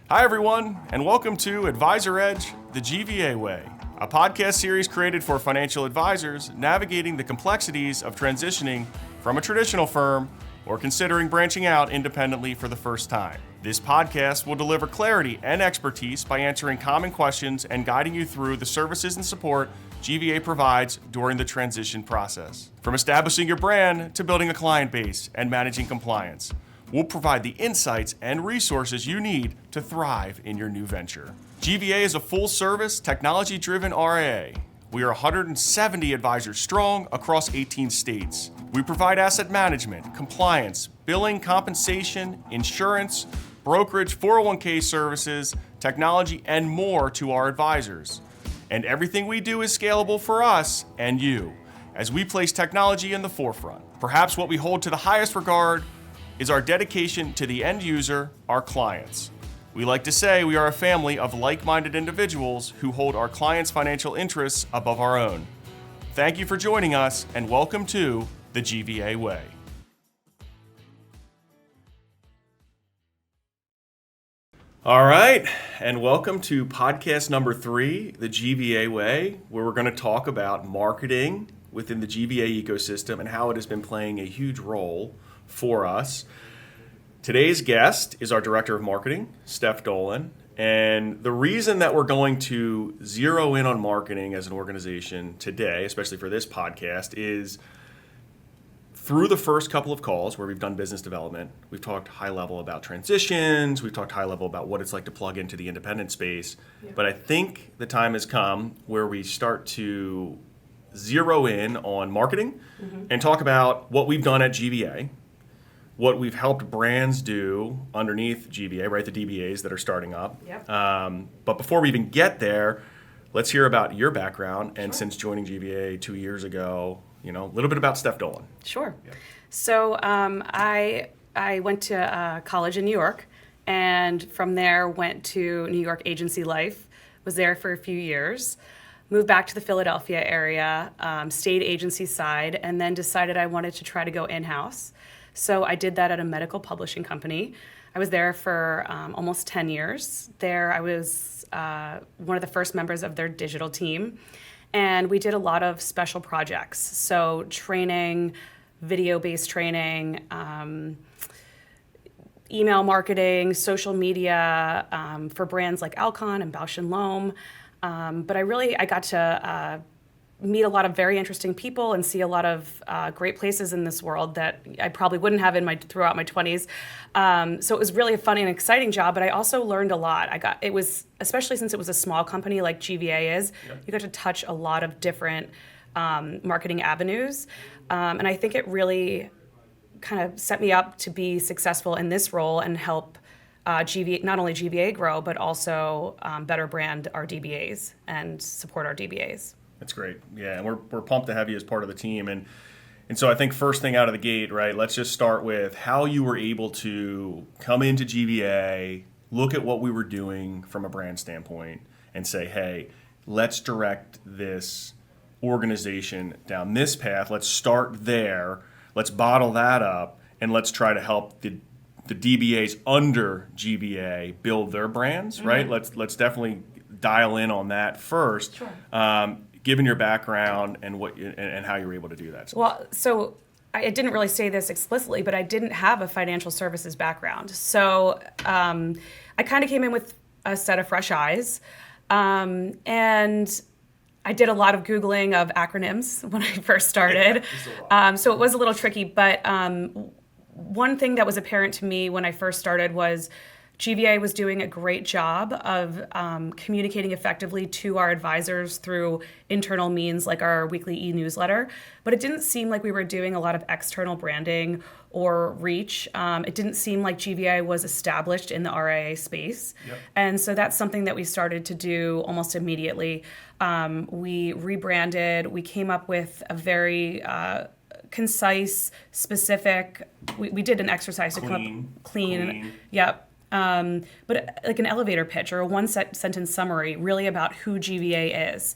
Hi, everyone, and welcome to Advisor Edge, the GVA Way, a podcast series created for financial advisors navigating the complexities of transitioning from a traditional firm or considering branching out independently for the first time. This podcast will deliver clarity and expertise by answering common questions and guiding you through the services and support GVA provides during the transition process. From establishing your brand to building a client base and managing compliance, we'll provide the insights and resources you need to thrive in your new venture. GVA is a full-service, technology-driven RIA. We are 170 advisors strong across 18 states. We provide asset management, compliance, billing, compensation, insurance, brokerage, 401k services, technology, and more to our advisors. And everything we do is scalable for us and you, as we place technology in the forefront. Perhaps what we hold to the highest regard is our dedication to the end user, our clients. We like to say we are a family of like-minded individuals who hold our clients' financial interests above our own. Thank you for joining us, and welcome to the GVA Way. All right, and welcome to podcast number 3, the GVA Way, where we're going to talk about marketing within the GVA ecosystem and how it has been playing a huge role for us. Today's guest is our Director of Marketing, Stef Dolan, and the reason that we're going to zero in on marketing as an organization today, especially for this podcast, is through the first couple of calls where we've done business development, we've talked high level about transitions, we've talked high level about what it's like to plug into the independent space, but I think the time has come where we start to zero in on marketing and talk about what we've done at GVA, what we've helped brands do underneath GVA, right? The DBAs that are starting up. Yep. But before we even get there, let's hear about your background and since joining GVA 2 years ago, a little bit about Stef Dolan. Sure. Yeah. So I went to college in New York, and from there went to New York agency life. Was there for a few years. Moved back to the Philadelphia area, stayed agency side, and then decided I wanted to try to go in-house. So I did that at a medical publishing company. I was there for almost 10 years. There I was one of the first members of their digital team. And we did a lot of special projects. So training, video-based training, email marketing, social media for brands like Alcon and Bausch & Lomb. But I got to meet a lot of very interesting people and see a lot of great places in this world that I probably wouldn't have throughout my 20s. So it was really a fun and exciting job, but I also learned a lot. Especially since it was a small company like GVA is, you got to touch a lot of different marketing avenues. And I think it really kind of set me up to be successful in this role and help GVA, not only GVA grow, but also better brand our DBAs and support our DBAs. That's great. Yeah, and we're pumped to have you as part of the team. And so I think first thing out of the gate, right, let's just start with how you were able to come into GVA, look at what we were doing from a brand standpoint, and say, hey, let's direct this organization down this path. Let's start there. Let's bottle that up, and let's try to help the DBAs under GVA build their brands, right? Let's definitely dial in on that first. Sure. Given your background and and how you were able to do that. Well, so I didn't really say this explicitly, but I didn't have a financial services background. So I kind of came in with a set of fresh eyes. And I did a lot of Googling of acronyms when I first started. So it was a little tricky. But one thing that was apparent to me when I first started was GVA was doing a great job of communicating effectively to our advisors through internal means like our weekly e-newsletter, but it didn't seem like we were doing a lot of external branding or reach. It didn't seem like GVA was established in the RIA space. Yep. And so that's something that we started to do almost immediately. We rebranded, we came up with a very concise, specific, we did an exercise to come up clean. Yep. But like an elevator pitch or a one-sentence summary really about who GVA is.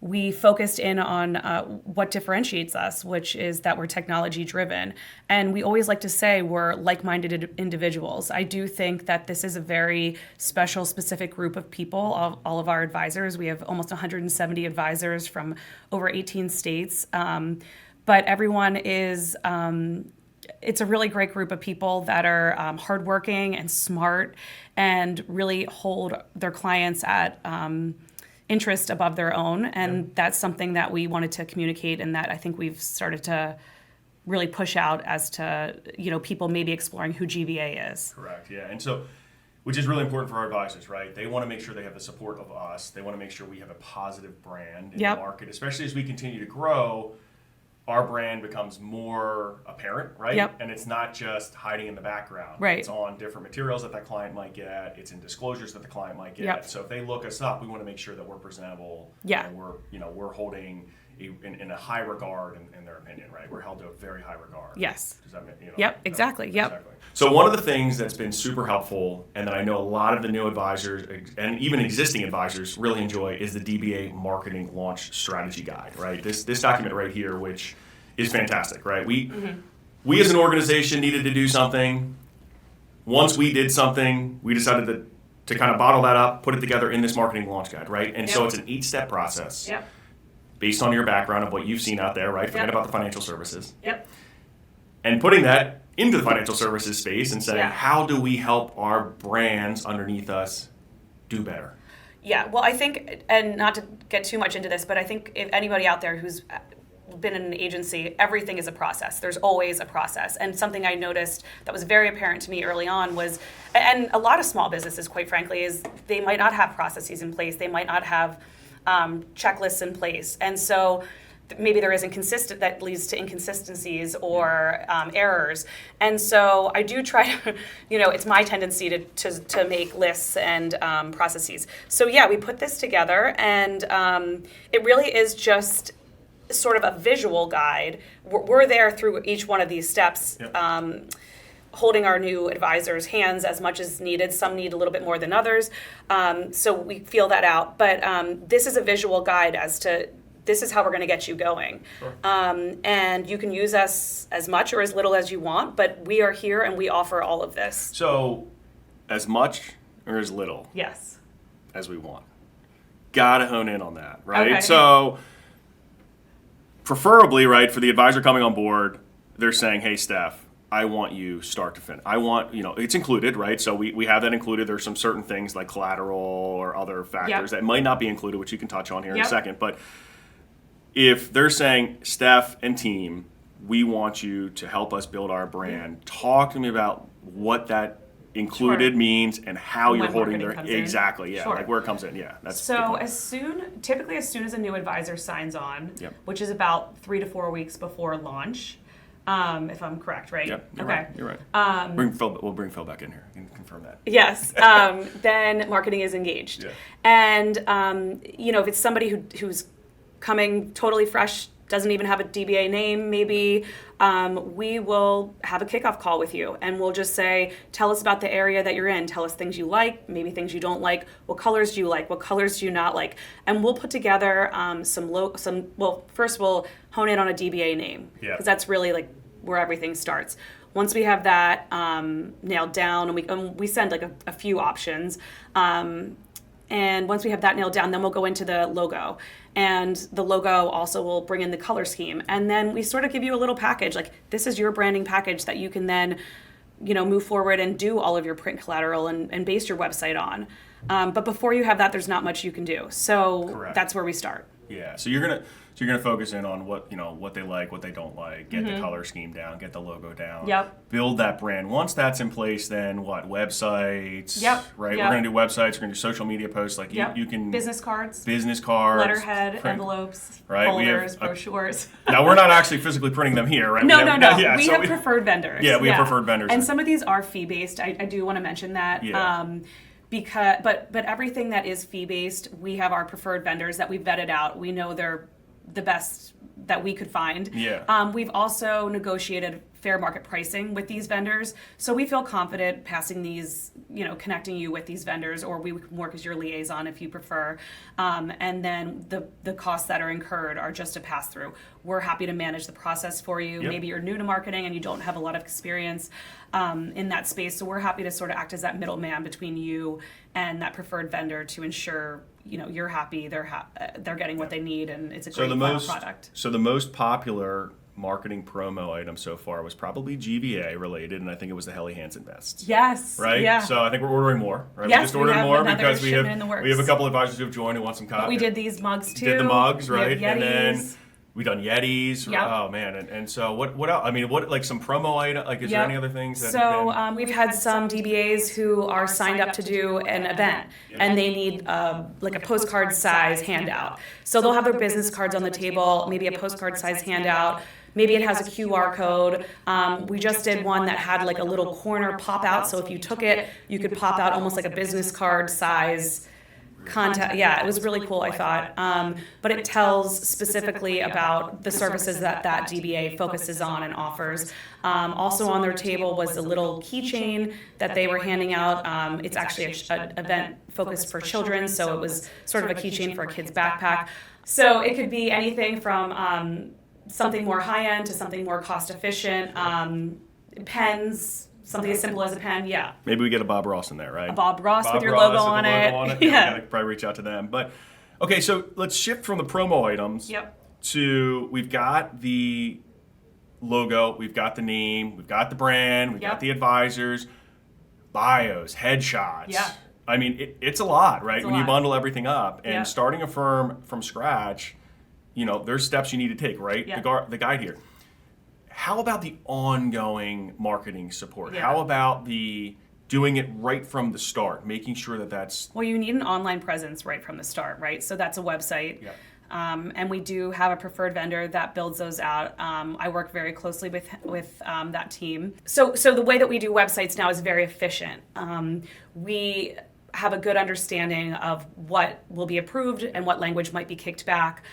we focused in on what differentiates us, which is that we're technology driven. And we always like to say we're like-minded individuals. I do think that this is a very special, specific group of people, all of our advisors. We have almost 170 advisors from over 18 states. But everyone is, it's a really great group of people that are hardworking and smart and really hold their clients at interest above their own. And that's something that we wanted to communicate and that I think we've started to really push out as to, people maybe exploring who GVA is. Correct, yeah. And so, which is really important for our advisors, right? They want to make sure they have the support of us. They want to make sure we have a positive brand in the market, especially as we continue to grow. Our brand becomes more apparent, right? Yep. And it's not just hiding in the background. Right. It's on different materials that client might get. It's in disclosures that the client might get. Yep. So if they look us up, we want to make sure that we're presentable. Yeah. And we're holding in a high regard in their opinion, right? We're held to a very high regard. Yes. Does that mean, Yep. Exactly. Yep. Exactly. So one of the things that's been super helpful, and that I know a lot of the new advisors and even existing advisors really enjoy, is the GVA Marketing Launch Strategy Guide, right? This document right here, which is fantastic, right? We as an organization needed to do something. Once we did something, we decided to kind of bottle that up, put it together in this marketing launch guide, right? And so it's an 8-step process based on your background of what you've seen out there, right? Forget about the financial services. Yep. And putting that into the financial services space and saying, how do we help our brands underneath us do better? Yeah, well, I think, and not to get too much into this, but I think if anybody out there who's been in an agency, everything is a process. There's always a process. And something I noticed that was very apparent to me early on was, and a lot of small businesses, quite frankly, is they might not have processes in place. They might not have checklists in place. And so maybe there isn't consistent, that leads to inconsistencies or errors. And so I do try to, it's my tendency to make lists and processes. So yeah, we put this together, and it really is just sort of a visual guide. We're there through each one of these steps, holding our new advisors' hands as much as needed. Some need a little bit more than others, so we feel that out. But this is a visual guide as to this is how we're going to get you going. Sure. And you can use us as much or as little as you want, but we are here and we offer all of this. So, as much or as little Yes. as we want. Gotta hone in on that, right? Okay. So, preferably, right, for the advisor coming on board, they're saying, hey, Stef, I want you start to finish. I want, it's included, right? So we have that included. There's some certain things like collateral or other factors that might not be included, which you can touch on here in a second. But if they're saying, Stef and team, we want you to help us build our brand, talk to me about what that included means and how you're holding their exactly like where it comes in. That's so typically as soon as a new advisor signs on, which is about 3 to 4 weeks before launch, if I'm correct, right? Yep, you're right. We'll bring Phil back in here and confirm that. Yes. Then marketing is engaged. And if it's somebody who's coming totally fresh, doesn't even have a DBA name, maybe we will have a kickoff call with you, and we'll just say, tell us about the area that you're in. Tell us things you like, maybe things you don't like. What colors do you like? What colors do you not like? And we'll put together first we'll hone in on a DBA name, because that's really like where everything starts. Once we have that nailed down, and we send like a few options, and once we have that nailed down, then we'll go into the logo. And the logo also will bring in the color scheme. And then we sort of give you a little package, like this is your branding package that you can then, move forward and do all of your print collateral and base your website on. But before you have that, there's not much you can do. So that's where we start. Yeah. So you're gonna focus in on what they like, what they don't like, get the color scheme down, get the logo down, build that brand. Once that's in place, then websites, right? We're gonna do websites, we're gonna do social media posts, like you can business cards, print, letterhead, envelopes, right? Folders, brochures. Now we're not actually physically printing them here, right? No. We have preferred vendors. Yeah, we have preferred vendors, and some of these are fee based. I do want to mention that. But everything that is fee based, we have our preferred vendors that we vetted out. We know they're the best that we could find. We've also negotiated fair market pricing with these vendors. So we feel confident passing these, connecting you with these vendors, or we can work as your liaison if you prefer. And then the costs that are incurred are just a pass through. We're happy to manage the process for you. Yep. Maybe you're new to marketing and you don't have a lot of experience in that space. So we're happy to sort of act as that middleman between you and that preferred vendor to ensure you're happy, they're getting what they need, and it's a great final product. So the most popular marketing promo item so far was probably GVA related, and I think it was the Helly Hansen vests. Yes. Right? Yeah. So I think we're ordering more, right? Yes, we just ordered more because we have a couple of advisors who have joined who want some coffee. We did these mugs too. Did the mugs, right? We have and then Yetis. we done Yetis. Yep. Oh man. And so what else? I mean, what, like some promo item, like is there any other things that So we've had some DBAs who are signed up to do an event, and they need like a postcard size handout. So they'll have their business cards on the table, maybe a postcard size handout. Maybe it has a QR code. We just did one that had like a little corner pop out. So if you took it, you could pop out almost like a business card size contact. Yeah, it was really cool, I thought. But it tells specifically about the services that DBA focuses on and offers. Also on their table was a little keychain that they were handing out. It's actually an event focused for children, so it was sort of a keychain for a kid's backpack. So it could be anything from something more high-end to something more cost-efficient. Pens, something as simple as a pen, yeah. Maybe we get a Bob Ross in there, right? A Bob Ross with your logo on it. Yeah, we gotta probably reach out to them. But okay, so let's shift from the promo items to we've got the logo, we've got the name, we've got the brand, we've got the advisors, bios, headshots. Yeah. I mean, it's a lot, right? When you lot. bundle everything up and starting a firm from scratch, there's steps you need to take, right? Yeah. The guide here. How about the ongoing marketing support? Yeah. How about the doing it right from the start, making sure that that's... Well, you need an online presence right from the start, right? So that's a website. Yeah. And we do have a preferred vendor that builds those out. I work very closely with that team. So the way that we do websites now is very efficient. We have a good understanding of what will be approved and what language might be kicked back.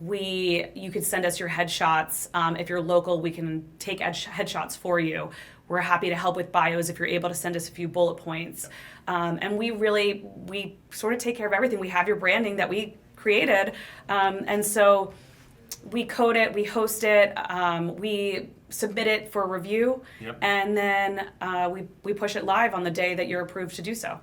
You could send us your headshots. If you're local, we can take headshots for you. We're happy to help with bios if you're able to send us a few bullet points. And we sort of take care of everything. We have your branding that we created. And so we code it, we host it, we submit it for review, and then we push it live on the day that you're approved to do so.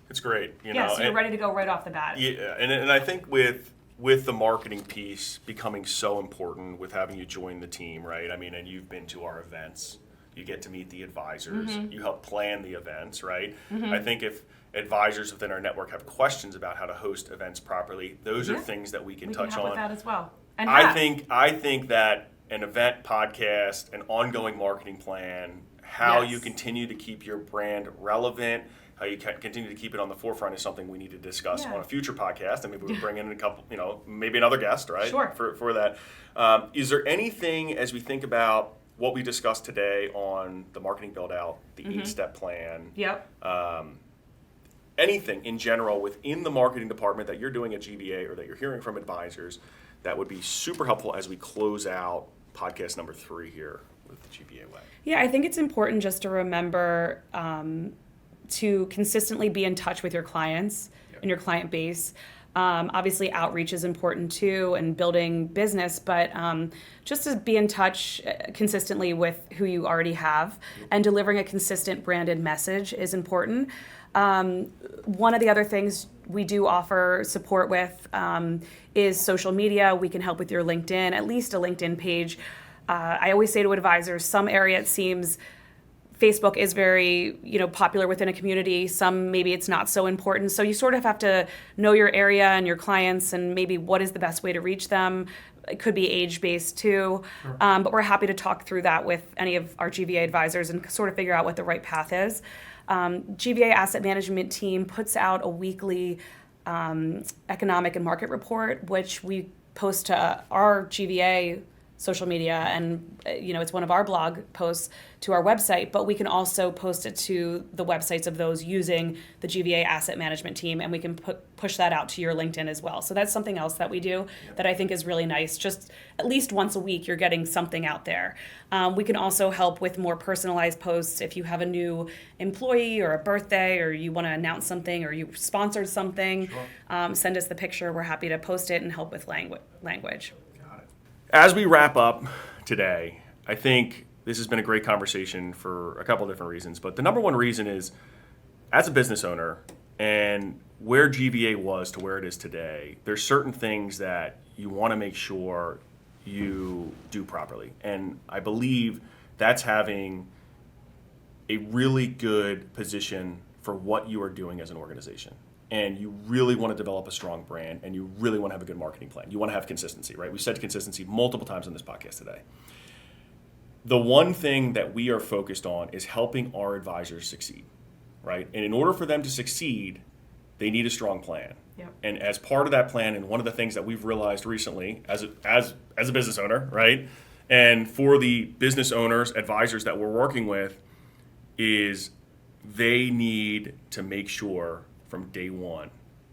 It's great. So you're ready to go right off the bat. Yeah, and I think with the marketing piece becoming so important with having you join the team, right? I mean, and you've been to our events. You get to meet the advisors. You help plan the events, right? I think if advisors within our network have questions about how to host events properly, those are things that we can touch help on. With that as well. And I think that an event podcast, an ongoing marketing plan, how you continue to keep your brand relevant, how you continue to keep it on the forefront is something we need to discuss on a future podcast, and maybe we'll bring in a couple, maybe another guest, right? Sure. For that. Is there anything, as we think about what we discussed today on the marketing build-out, the 8-step plan, anything in general within the marketing department that you're doing at GVA or that you're hearing from advisors that would be super helpful as we close out podcast number 3 here with the GVA Way? Yeah, I think it's important just to remember to consistently be in touch with your clients and your client base. Obviously, outreach is important too, and building business, but just to be in touch consistently with who you already have and delivering a consistent branded message is important. One of the other things we do offer support with is social media. We can help with your LinkedIn, at least a LinkedIn page. I always say to advisors, some area it seems Facebook is very, popular within a community. Some maybe it's not so important. So you sort of have to know your area and your clients and maybe what is the best way to reach them. It could be age-based too. Sure. But we're happy to talk through that with any of our GVA advisors and sort of figure out what the right path is. GVA Asset Management Team puts out a weekly economic and market report, which we post to our GVA social media, and it's one of our blog posts to our website, but we can also post it to the websites of those using the GVA asset management team, and we can push that out to your LinkedIn as well. So that's something else that we do that I think is really nice. Just at least once a week, you're getting something out there. We can also help with more personalized posts if you have a new employee or a birthday, or you want to announce something, or you sponsored something. Sure. Send us the picture. We're happy to post it and help with language. As we wrap up today, I think this has been a great conversation for a couple of different reasons. But the number one reason is, as a business owner and where GVA was to where it is today, there's certain things that you want to make sure you do properly. And I believe that's having a really good position for what you are doing as an organization. And you really want to develop a strong brand, and you really want to have a good marketing plan. You want to have consistency, right? We've said consistency multiple times on this podcast today. The one thing that we are focused on is helping our advisors succeed, right? And in order for them to succeed, they need a strong plan. Yep. And as part of that plan, and one of the things that we've realized recently as a business owner, right? And for the business owners, advisors that we're working with, is they need to make sure from day one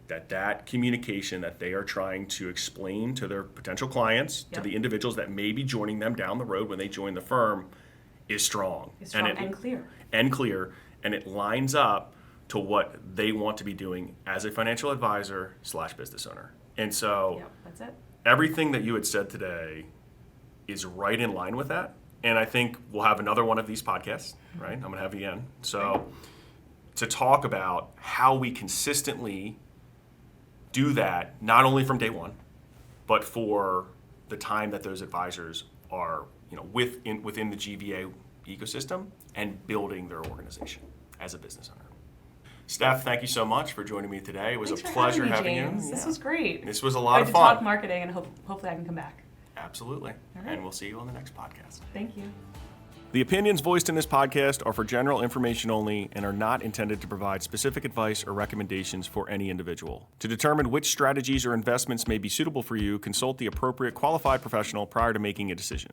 that communication that they are trying to explain to their potential clients, to the individuals that may be joining them down the road when they join the firm, is strong. And clear. And it lines up to what they want to be doing as a financial advisor / business owner. And so that's it. Everything that you had said today is right in line with that. And I think we'll have another one of these podcasts, right? I'm going to have you in. So to talk about how we consistently do that, not only from day one, but for the time that those advisors are, within the GVA ecosystem and building their organization as a business owner. Steph, thank you so much for joining me today. It was a pleasure having you. This was great. This was a lot of fun. To talk marketing, and hopefully I can come back. Absolutely. Right. And we'll see you on the next podcast. Thank you. The opinions voiced in this podcast are for general information only and are not intended to provide specific advice or recommendations for any individual. To determine which strategies or investments may be suitable for you, consult the appropriate qualified professional prior to making a decision.